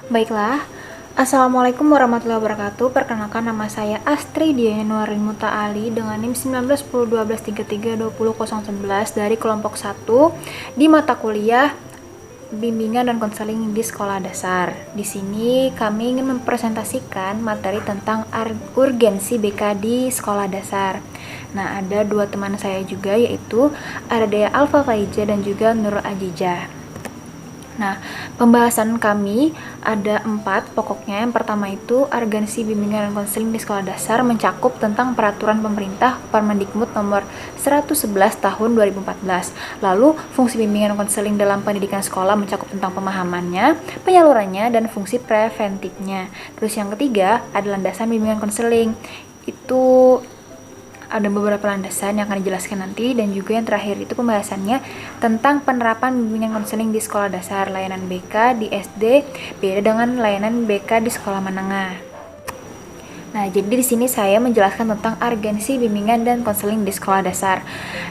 Baiklah, Assalamualaikum warahmatullahi wabarakatuh. Perkenalkan, nama saya Astri Dianuarin Mutaali dengan NIM 191012332011 dari kelompok 1 di mata kuliah Bimbingan dan Konseling di Sekolah Dasar. Di sini kami ingin mempresentasikan materi tentang urgensi BK di Sekolah Dasar. Nah, ada dua teman saya juga, yaitu Ardea Alfa Faiza dan juga Nurul Ajijah. Nah, pembahasan kami ada 4 pokoknya. Yang pertama itu urgensi bimbingan dan konseling di sekolah dasar, mencakup tentang peraturan pemerintah Permendikbud nomor 111 tahun 2014. Lalu fungsi bimbingan dan konseling dalam pendidikan sekolah mencakup tentang pemahamannya, penyalurannya, dan fungsi preventifnya. Terus yang ketiga ada landasan bimbingan konseling. Itu ada beberapa landasan yang akan dijelaskan nanti, dan juga yang terakhir itu pembahasannya tentang penerapan bimbingan konseling di sekolah dasar. Layanan BK di SD beda dengan layanan BK di sekolah menengah. Nah, jadi di sini saya menjelaskan tentang urgensi bimbingan dan konseling di sekolah dasar.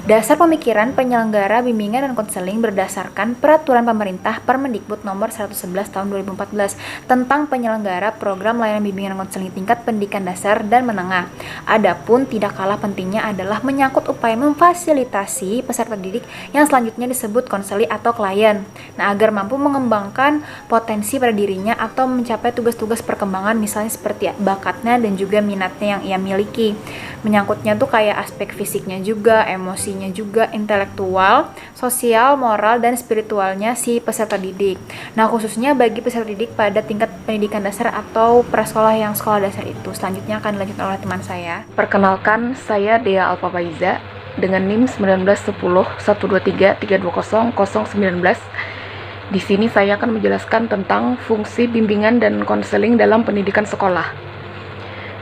Dasar pemikiran penyelenggara bimbingan dan konseling berdasarkan peraturan pemerintah Permendikbud nomor 111 tahun 2014 tentang penyelenggara program layanan bimbingan dan konseling tingkat pendidikan dasar dan menengah. Adapun tidak kalah pentingnya adalah menyangkut upaya memfasilitasi peserta didik yang selanjutnya disebut konseli atau klien. Nah, agar mampu mengembangkan potensi pada dirinya atau mencapai tugas-tugas perkembangan, misalnya seperti bakatnya dan juga minatnya yang ia miliki. Menyangkutnya tuh kayak aspek fisiknya juga, emosinya juga, intelektual, sosial, moral, dan spiritualnya si peserta didik. Nah, khususnya bagi peserta didik pada tingkat pendidikan dasar atau prasekolah yang sekolah dasar itu. Selanjutnya akan dilanjutkan oleh teman saya. Perkenalkan, saya Dea Alfa Faiza dengan NIM 19101233200019. Di sini saya akan menjelaskan tentang fungsi bimbingan dan konseling dalam pendidikan sekolah.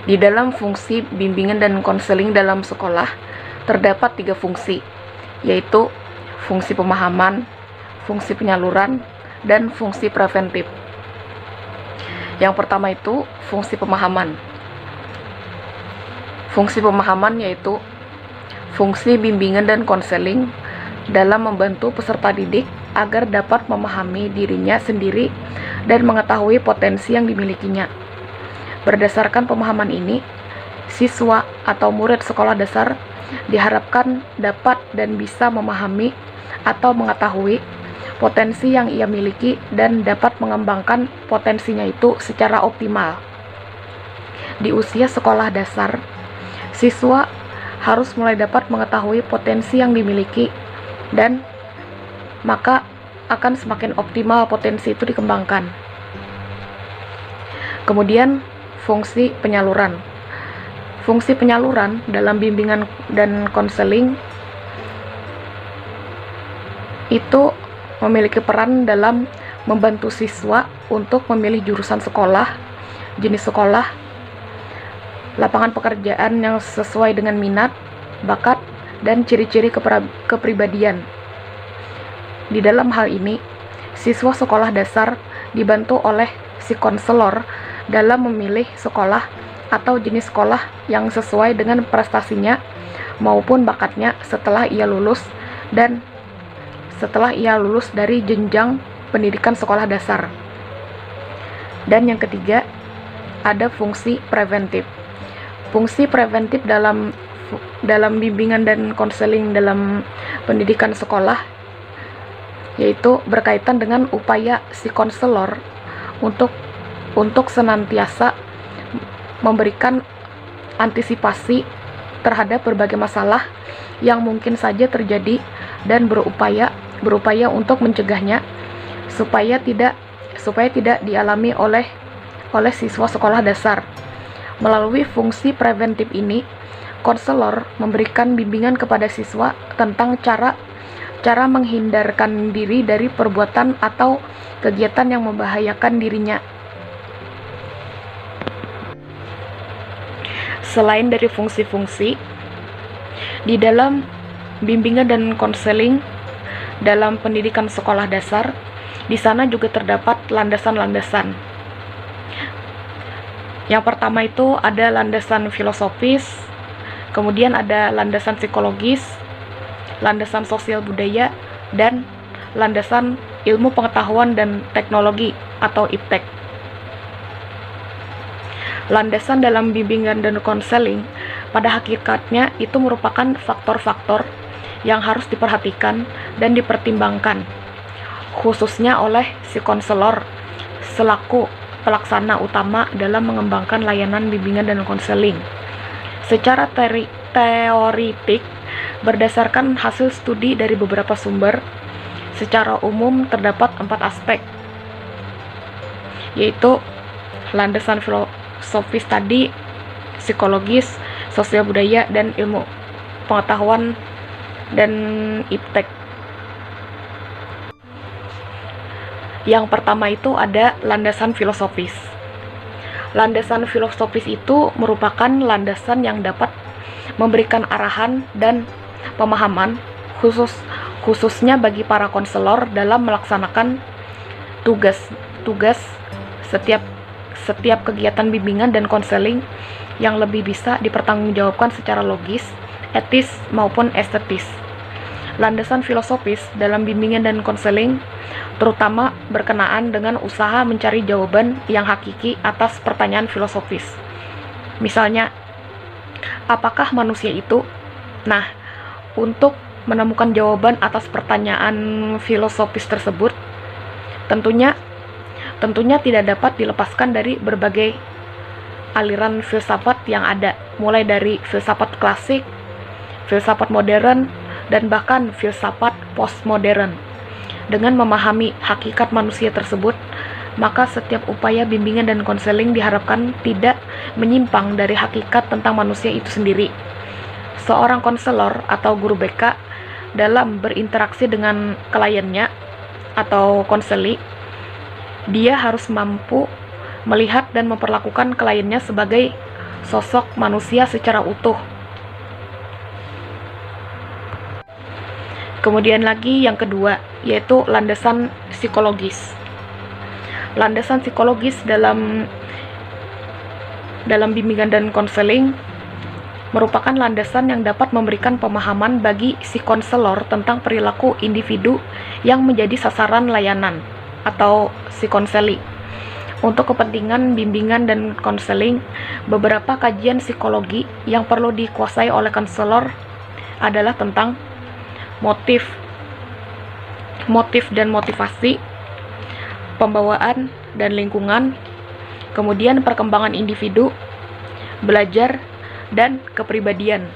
Di dalam fungsi bimbingan dan konseling dalam sekolah terdapat 3 fungsi, yaitu fungsi pemahaman, fungsi penyaluran, dan fungsi preventif. Yang pertama itu fungsi pemahaman. Fungsi pemahaman yaitu fungsi bimbingan dan konseling dalam membantu peserta didik agar dapat memahami dirinya sendiri dan mengetahui potensi yang dimilikinya. Berdasarkan pemahaman ini, siswa atau murid sekolah dasar diharapkan dapat dan bisa memahami atau mengetahui potensi yang ia miliki dan dapat mengembangkan potensinya itu secara optimal. Di usia sekolah dasar, siswa harus mulai dapat mengetahui potensi yang dimiliki, dan maka akan semakin optimal potensi itu dikembangkan. Kemudian fungsi penyaluran. Fungsi penyaluran dalam bimbingan dan konseling itu memiliki peran dalam membantu siswa untuk memilih jurusan sekolah, jenis sekolah, lapangan pekerjaan yang sesuai dengan minat, bakat, dan ciri-ciri kepribadian. Di dalam hal ini, siswa sekolah dasar dibantu oleh si konselor dalam memilih sekolah atau jenis sekolah yang sesuai dengan prestasinya maupun bakatnya setelah ia lulus dari jenjang pendidikan sekolah dasar. Dan yang ketiga, ada fungsi preventif. Fungsi preventif dalam bimbingan dan konseling dalam pendidikan sekolah yaitu berkaitan dengan upaya si konselor untuk senantiasa memberikan antisipasi terhadap berbagai masalah yang mungkin saja terjadi dan berupaya untuk mencegahnya supaya tidak dialami oleh siswa sekolah dasar. Melalui fungsi preventif ini, konselor memberikan bimbingan kepada siswa tentang cara menghindarkan diri dari perbuatan atau kegiatan yang membahayakan dirinya. Selain dari fungsi-fungsi, di dalam bimbingan dan konseling dalam pendidikan sekolah dasar, di sana juga terdapat landasan-landasan. Yang pertama itu ada landasan filosofis, kemudian ada landasan psikologis, landasan sosial budaya, dan landasan ilmu pengetahuan dan teknologi atau IPTEK. Landasan dalam bimbingan dan konseling pada hakikatnya itu merupakan faktor-faktor yang harus diperhatikan dan dipertimbangkan, khususnya oleh si konselor selaku pelaksana utama dalam mengembangkan layanan bimbingan dan konseling. Secara teoritik, berdasarkan hasil studi dari beberapa sumber, secara umum terdapat 4 aspek, yaitu landasan filosofis tadi, psikologis, sosial budaya, dan ilmu pengetahuan dan iptek. Yang pertama itu ada landasan filosofis. Landasan filosofis itu merupakan landasan yang dapat memberikan arahan dan pemahaman khususnya bagi para konselor dalam melaksanakan tugas setiap kegiatan bimbingan dan konseling yang lebih bisa dipertanggungjawabkan secara logis, etis, maupun estetis. Landasan filosofis dalam bimbingan dan konseling terutama berkenaan dengan usaha mencari jawaban yang hakiki atas pertanyaan filosofis. Misalnya, apakah manusia itu? Nah, untuk menemukan jawaban atas pertanyaan filosofis tersebut, tentunya tidak dapat dilepaskan dari berbagai aliran filsafat yang ada, mulai dari filsafat klasik, filsafat modern, dan bahkan filsafat postmodern. Dengan memahami hakikat manusia tersebut, maka setiap upaya bimbingan dan konseling diharapkan tidak menyimpang dari hakikat tentang manusia itu sendiri. Seorang konselor atau guru BK dalam berinteraksi dengan kliennya atau konseli, dia harus mampu melihat dan memperlakukan kliennya sebagai sosok manusia secara utuh. Kemudian lagi yang kedua, yaitu landasan psikologis. Landasan psikologis dalam bimbingan dan konseling merupakan landasan yang dapat memberikan pemahaman bagi si konselor tentang perilaku individu yang menjadi sasaran layanan atau si konseli. Untuk kepentingan bimbingan dan konseling, beberapa kajian psikologi yang perlu dikuasai oleh konselor adalah tentang motif dan motivasi, pembawaan dan lingkungan, kemudian perkembangan individu, belajar, dan kepribadian.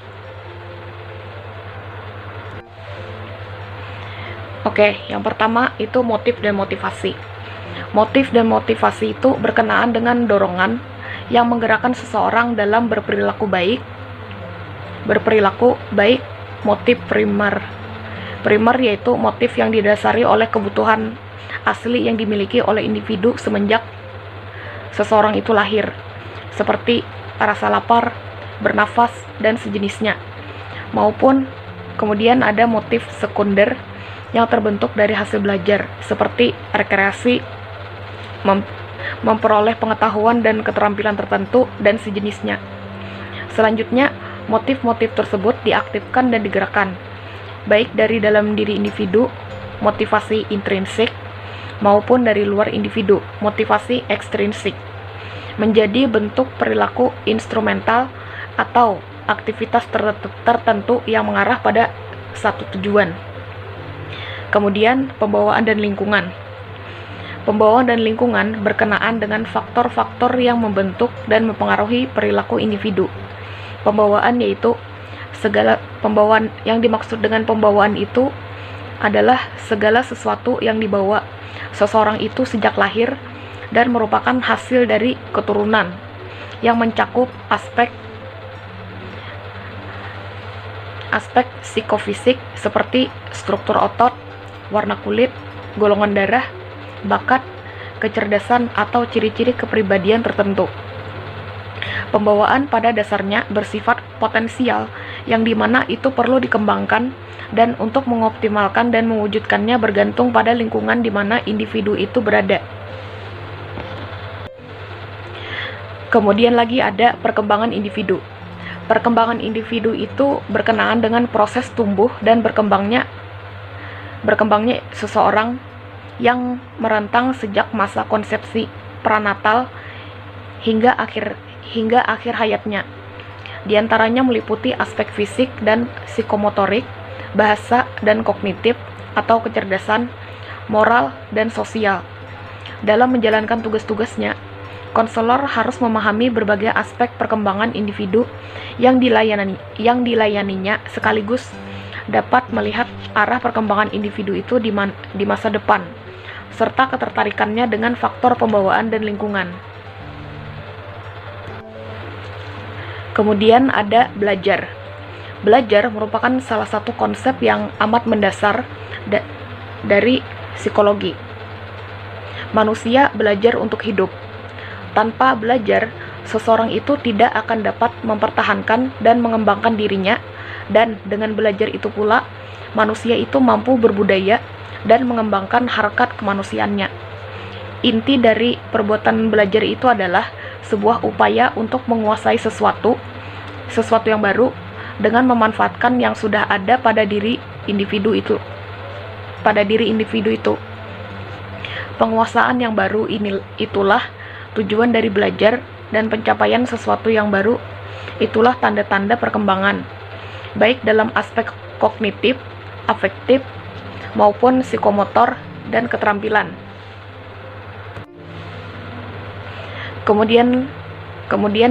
Oke, yang pertama itu motif dan motivasi. Motif dan motivasi itu berkenaan dengan dorongan yang menggerakkan seseorang dalam berperilaku baik. Motif primer yaitu motif yang didasari oleh kebutuhan asli yang dimiliki oleh individu semenjak seseorang itu lahir, seperti rasa lapar, bernafas, dan sejenisnya. Maupun kemudian ada motif sekunder yang terbentuk dari hasil belajar, seperti rekreasi, memperoleh pengetahuan dan keterampilan tertentu, dan sejenisnya. Selanjutnya, motif-motif tersebut diaktifkan dan digerakkan, baik dari dalam diri individu, motivasi intrinsik, maupun dari luar individu, motivasi ekstrinsik, menjadi bentuk perilaku instrumental atau aktivitas tertentu yang mengarah pada satu tujuan. Kemudian, pembawaan dan lingkungan. Pembawaan dan lingkungan berkenaan dengan faktor-faktor yang membentuk dan mempengaruhi perilaku individu. Pembawaan yaitu pembawaan yang dimaksud dengan pembawaan itu adalah segala sesuatu yang dibawa seseorang itu sejak lahir dan merupakan hasil dari keturunan yang mencakup aspek psikofisik seperti struktur otot, warna kulit, golongan darah, bakat, kecerdasan, atau ciri-ciri kepribadian tertentu. Pembawaan pada dasarnya bersifat potensial, yang dimana itu perlu dikembangkan, dan untuk mengoptimalkan dan mewujudkannya bergantung pada lingkungan di mana individu itu berada. Kemudian lagi ada perkembangan individu. Perkembangan individu itu berkenaan dengan proses tumbuh dan berkembangnya seseorang yang merentang sejak masa konsepsi pranatal hingga hingga akhir hayatnya. Di antaranya meliputi aspek fisik dan psikomotorik, bahasa dan kognitif atau kecerdasan, moral, dan sosial. Dalam menjalankan tugas-tugasnya, konselor harus memahami berbagai aspek perkembangan individu yang dilayaninya, sekaligus dapat melihat arah perkembangan individu itu di masa depan, serta ketertarikannya dengan faktor pembawaan dan lingkungan. Kemudian ada belajar. Belajar merupakan salah satu konsep yang amat mendasar dari psikologi. Manusia belajar untuk hidup. Tanpa belajar, seseorang itu tidak akan dapat mempertahankan dan mengembangkan dirinya, dan dengan belajar itu pula, manusia itu mampu berbudaya dan mengembangkan harkat kemanusiaannya. Inti dari perbuatan belajar itu adalah sebuah upaya untuk menguasai sesuatu yang baru dengan memanfaatkan yang sudah ada pada diri individu itu. Penguasaan yang baru itulah tujuan dari belajar, dan pencapaian sesuatu yang baru itulah tanda-tanda perkembangan, baik dalam aspek kognitif, afektif, maupun psikomotor dan keterampilan. Kemudian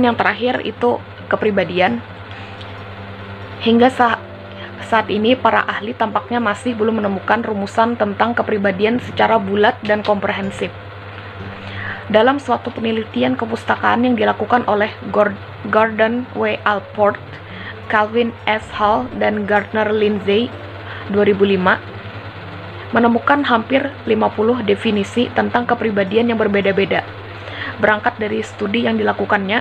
yang terakhir itu kepribadian. Hingga saat ini para ahli tampaknya masih belum menemukan rumusan tentang kepribadian secara bulat dan komprehensif. Dalam suatu penelitian kepustakaan yang dilakukan oleh Gordon W. Allport, Calvin S. Hall, dan Gardner Lindsay 2005, menemukan hampir 50 definisi tentang kepribadian yang berbeda-beda. Berangkat dari studi yang dilakukannya,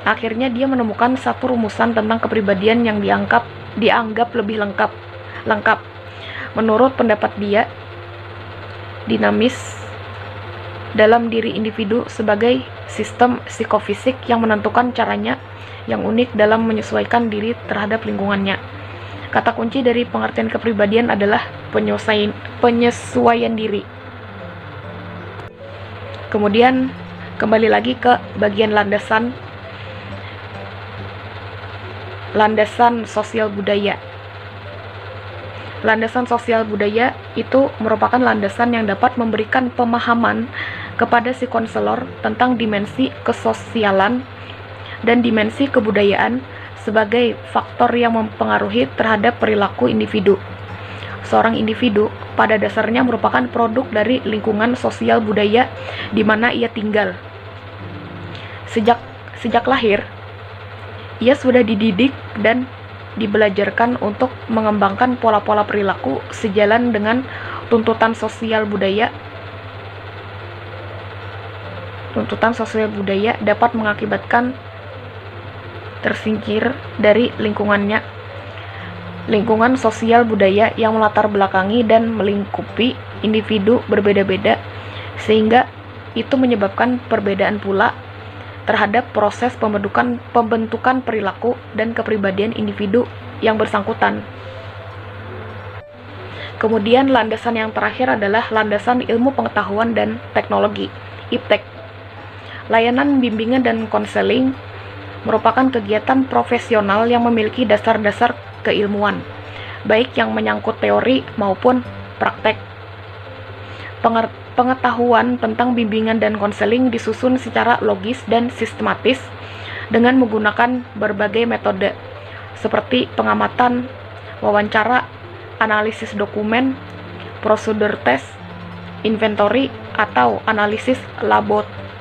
akhirnya dia menemukan satu rumusan tentang kepribadian yang dianggap lebih lengkap. Menurut pendapat dia, dinamis dalam diri individu sebagai sistem psikofisik yang menentukan caranya yang unik dalam menyesuaikan diri terhadap lingkungannya. Kata kunci dari pengertian kepribadian adalah penyesuaian diri. Kemudian kembali lagi ke bagian landasan sosial budaya. Landasan sosial budaya itu merupakan landasan yang dapat memberikan pemahaman kepada si konselor tentang dimensi kesosialan dan dimensi kebudayaan sebagai faktor yang mempengaruhi terhadap perilaku individu. Seorang individu pada dasarnya merupakan produk dari lingkungan sosial budaya di mana ia tinggal. Sejak lahir, ia sudah dididik dan dibelajarkan untuk mengembangkan pola-pola perilaku sejalan dengan tuntutan sosial budaya. Tuntutan sosial budaya dapat mengakibatkan tersingkir dari lingkungannya. Lingkungan sosial budaya yang melatar belakangi dan melingkupi individu berbeda-beda, sehingga itu menyebabkan perbedaan pula terhadap proses pembentukan perilaku dan kepribadian individu yang bersangkutan. Kemudian landasan yang terakhir adalah landasan ilmu pengetahuan dan teknologi, IPTEK. Layanan bimbingan dan konseling merupakan kegiatan profesional yang memiliki dasar-dasar keilmuan, baik yang menyangkut teori maupun praktek. Pengetahuan tentang bimbingan dan konseling disusun secara logis dan sistematis dengan menggunakan berbagai metode seperti pengamatan, wawancara, analisis dokumen, prosedur tes, inventory, atau analisis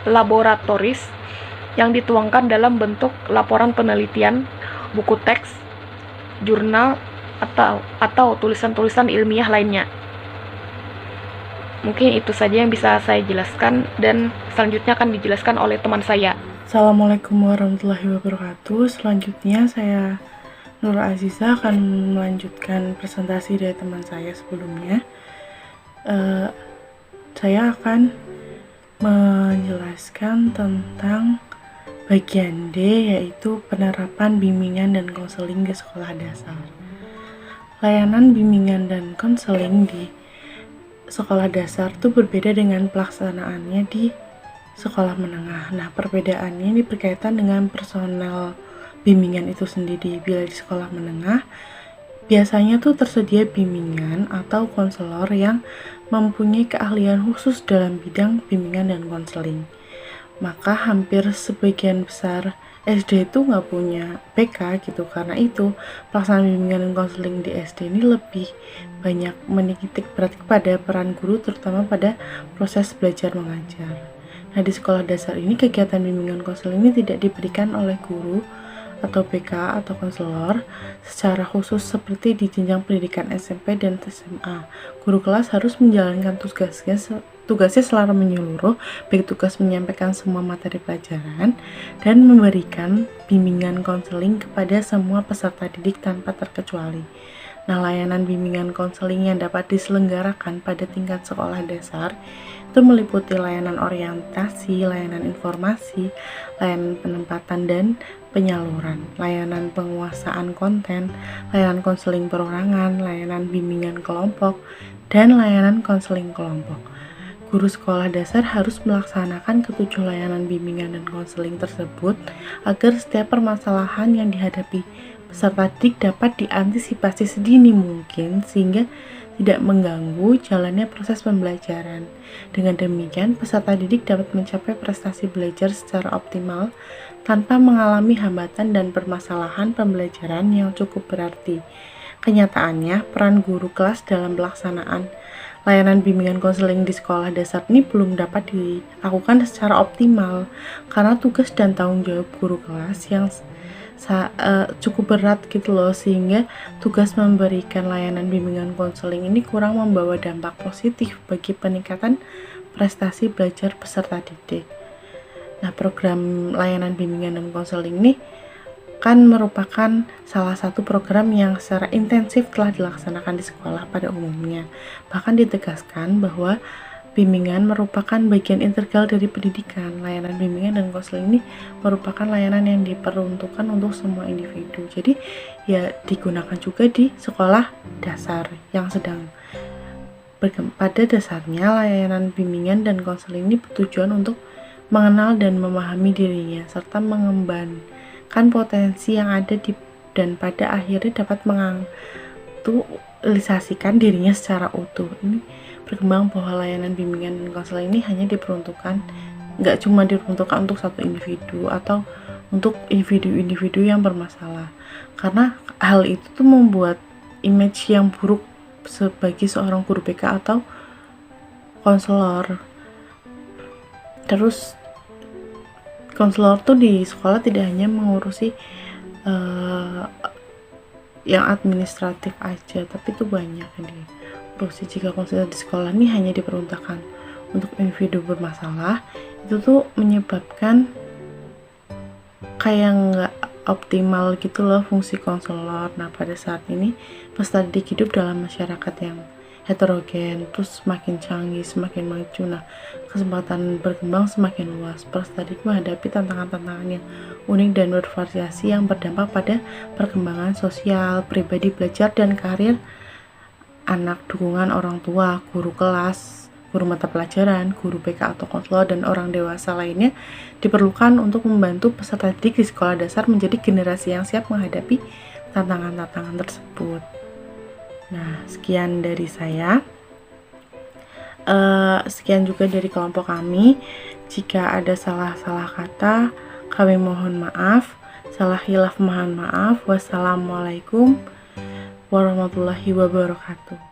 laboratoris yang dituangkan dalam bentuk laporan penelitian, buku teks, jurnal, atau tulisan-tulisan ilmiah lainnya. Mungkin itu saja yang bisa saya jelaskan, dan selanjutnya akan dijelaskan oleh teman saya. Assalamualaikum warahmatullahi wabarakatuh. Selanjutnya saya Nur Aziza akan melanjutkan presentasi dari teman saya sebelumnya. Saya akan menjelaskan tentang bagian D, yaitu penerapan bimbingan dan konseling di sekolah dasar. Layanan bimbingan dan konseling di sekolah dasar itu berbeda dengan pelaksanaannya di sekolah menengah. Nah, perbedaannya ini berkaitan dengan personel bimbingan itu sendiri. Bila di sekolah menengah, biasanya tuh tersedia bimbingan atau konselor yang mempunyai keahlian khusus dalam bidang bimbingan dan konseling. Maka hampir sebagian besar SD itu nggak punya BK gitu. Karena itu pelaksanaan bimbingan dan konseling di SD ini lebih banyak menitik berat kepada peran guru, terutama pada proses belajar mengajar. Nah, di sekolah dasar ini kegiatan bimbingan konseling ini tidak diberikan oleh guru atau BK atau konselor secara khusus seperti di jenjang pendidikan SMP dan SMA. Guru kelas harus menjalankan tugasnya secara menyeluruh, baik tugas menyampaikan semua materi pelajaran dan memberikan bimbingan konseling kepada semua peserta didik tanpa terkecuali. Nah, layanan bimbingan konseling yang dapat diselenggarakan pada tingkat sekolah dasar itu meliputi layanan orientasi, layanan informasi, layanan penempatan dan penyaluran, layanan penguasaan konten, layanan konseling perorangan, layanan bimbingan kelompok, dan layanan konseling kelompok. Guru sekolah dasar harus melaksanakan ketujuh layanan bimbingan dan konseling tersebut agar setiap permasalahan yang dihadapi peserta didik dapat diantisipasi sedini mungkin sehingga tidak mengganggu jalannya proses pembelajaran. Dengan demikian, peserta didik dapat mencapai prestasi belajar secara optimal tanpa mengalami hambatan dan permasalahan pembelajaran yang cukup berarti. Kenyataannya, peran guru kelas dalam pelaksanaan layanan bimbingan konseling di sekolah dasar ini belum dapat dilakukan secara optimal karena tugas dan tanggung jawab guru kelas yang cukup berat gitu loh, sehingga tugas memberikan layanan bimbingan konseling ini kurang membawa dampak positif bagi peningkatan prestasi belajar peserta didik. Nah, program layanan bimbingan dan konseling ini kan merupakan salah satu program yang secara intensif telah dilaksanakan di sekolah pada umumnya. Bahkan ditegaskan bahwa bimbingan merupakan bagian integral dari pendidikan. Layanan bimbingan dan konseling ini merupakan layanan yang diperuntukkan untuk semua individu. Jadi ya digunakan juga di sekolah dasar yang sedang pada dasarnya layanan bimbingan dan konseling ini bertujuan untuk mengenal dan memahami dirinya serta mengembangkan potensi yang ada dan pada akhirnya dapat mengaktualisasikan dirinya secara utuh. Ini berkembang bahwa layanan bimbingan dan konseling ini hanya nggak cuma diperuntukkan untuk satu individu atau untuk individu-individu yang bermasalah, karena hal itu tuh membuat image yang buruk sebagai seorang guru BK atau konselor. Terus konselor tuh di sekolah tidak hanya mengurusi yang administratif aja, tapi tuh banyak nih. Terus jika konselor di sekolah ini hanya diperuntukkan untuk individu bermasalah, itu tuh menyebabkan kayak nggak optimal gitu loh fungsi konselor. Nah, pada saat ini peserta didik hidup dalam masyarakat yang heterogen, terus semakin canggih, semakin maju. Nah, kesempatan berkembang semakin luas. Peserta didik menghadapi tantangan-tantangan yang unik dan bervariasi yang berdampak pada perkembangan sosial, pribadi, belajar, dan karir anak. Dukungan orang tua, guru kelas, guru mata pelajaran, guru BK atau konselor, dan orang dewasa lainnya diperlukan untuk membantu peserta didik di sekolah dasar menjadi generasi yang siap menghadapi tantangan-tantangan tersebut. Nah, sekian dari saya. Sekian juga dari kelompok kami. Jika ada salah-salah kata, kami mohon maaf. Salah hilaf mohon maaf. Wassalamualaikum warahmatullahi wabarakatuh.